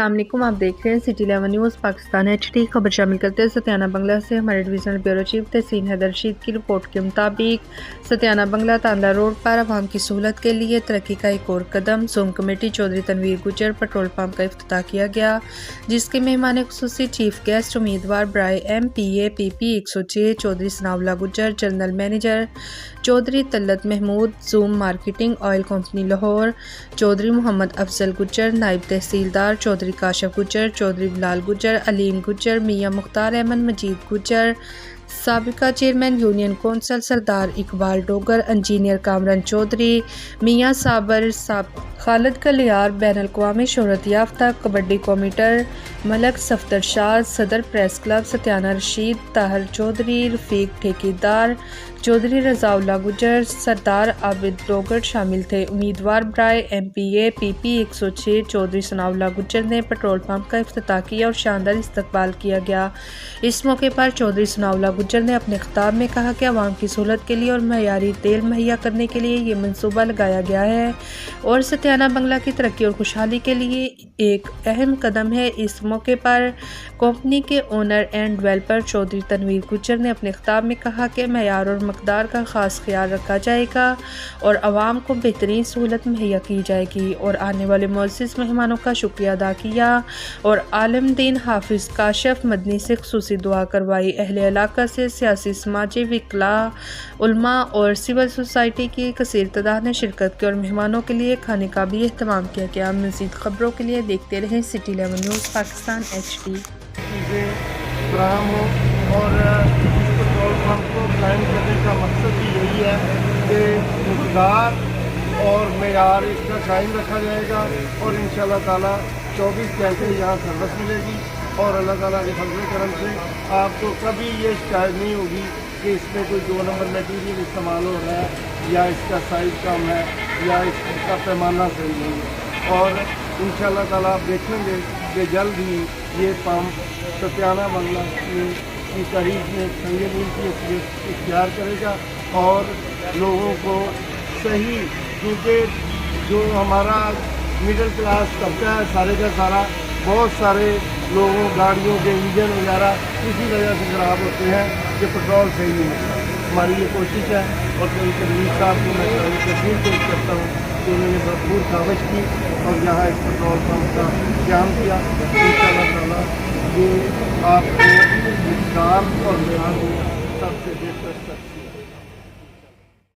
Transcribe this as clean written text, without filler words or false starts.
السلام علیکم، آپ دیکھ رہے ہیں سٹی 11 نیوز پاکستان HD۔ خبر شامل کرتے ہیں ستیانہ بنگلہ سے۔ ہمارے ڈویژنل بیورو چیف تحسین حیدر رشید کی رپورٹ کے مطابق ستیانہ بنگلہ تاندہ روڈ پر عوام کی سہولت کے لیے ترقی کا ایک اور قدم زوم کمیٹی چودھری تنویر گجر پٹرول پمپ کا افتتاح کیا گیا، جس کے مہمان خصوصی چیف گیسٹ امیدوار برائے MPA PP 106 Chaudhry Sanaullah Gujjar, general manager Chaudhry Talat Mahmood, Zoom marketing oil company Lahore, Chaudhry Muhammad Afzal Gujjar, نائب تحصیلدار چودھری کاشف گجر، چودھری بلال گجر، علیم گجر، میاں مختار احمد مجید گجر، سابقہ چیئرمین یونین کونسل سردار اقبال ڈوگر، انجینئر کامران چودھری، میاں صابر خالد کلیار، بین الاقوامی شہرت یافتہ کبڈی کومیٹر ملک صفدر شاہ، صدر پریس کلب ستیانہ رشید، طاہر چودھری، رفیق ٹھیکیدار، چودھری رضا اللہ گجر، سردار عابد ڈوگر شامل تھے۔ امیدوار برائے MPA PP 106 Chaudhry Sanaullah گجر نے پٹرول پمپ کا افتتاح کیا اور شاندار استقبال کیا گیا۔ اس موقع پر چودھری ثناء اللہ گجر نے اپنے خطاب میں کہا کہ عوام کی سہولت کے لیے اور معیاری تیل مہیا کرنے کے لیے یہ منصوبہ لگایا گیا ہے اور ستیانہ بنگلہ کی ترقی اور خوشحالی کے لیے ایک اہم قدم ہے۔ اس موقع پر کمپنی کے owner and developer Chaudhry Tanveer Gujjar نے اپنے خطاب میں کہا کہ معیار اور مقدار کا خاص خیال رکھا جائے گا اور عوام کو بہترین سہولت مہیا کی جائے گی، اور آنے والے معزز مہمانوں کا شکریہ ادا کیا اور عالم دین حافظ کاشف مدنی سے خصوصی دعا کروائی۔ اہل علاقہ سے سیاسی، سماجی، وکلاء، علماء اور سول سوسائٹی کی کثیر تعداد نے شرکت کی اور مہمانوں کے لیے کھانے کا بھی اہتمام کیا گیا۔ مزید خبروں کے لیے دیکھتے رہیں سٹی 11 نیوز پاکستان HD۔ چیزیں فراہم ہوں اور اس پٹرول پمپ کو قائم کرنے کا مقصد بھی یہی ہے کہ مقدار اور معیار اس کا قائم رکھا جائے گا اور انشاءاللہ تعالیٰ 24 گھنٹے یہاں سروس ملے گی اور اللہ تعالیٰ کے فضل و کرم سے آپ کو کبھی یہ شکایت نہیں ہوگی کہ اس میں کوئی 2 نمبر میٹیریل استعمال ہو رہا ہے یا اس کا سائز کم ہے یا اس کا پیمانہ صحیح نہیں ہے۔ اور انشاءاللہ تعالیٰ آپ دیکھیں گے کہ جلد ہی یہ پمپ ستیانہ بنگلہ کی تاریخ میں سنگین کی حیثیت اختیار کرے گا اور لوگوں کو صحیح، کیونکہ جو ہمارا مڈل کلاس طبقہ ہے سارے کا سارا، بہت سارے لوگوں گاڑیوں کے انجن وغیرہ اسی وجہ سے خراب ہوتے ہیں کہ پٹرول صحیح نہیں ملتا۔ ہماری یہ کوشش ہے اور تنویر صاحب کو میں تشکر پیش کرتا ہوں کہ انہوں نے بھرپور کاوش کی اور یہاں اس پٹرول پمپ کا قیام کیا۔ انشاءاللہ تعالیٰ یہ آپ کو کام اور معیار میں سب سے بہتر تک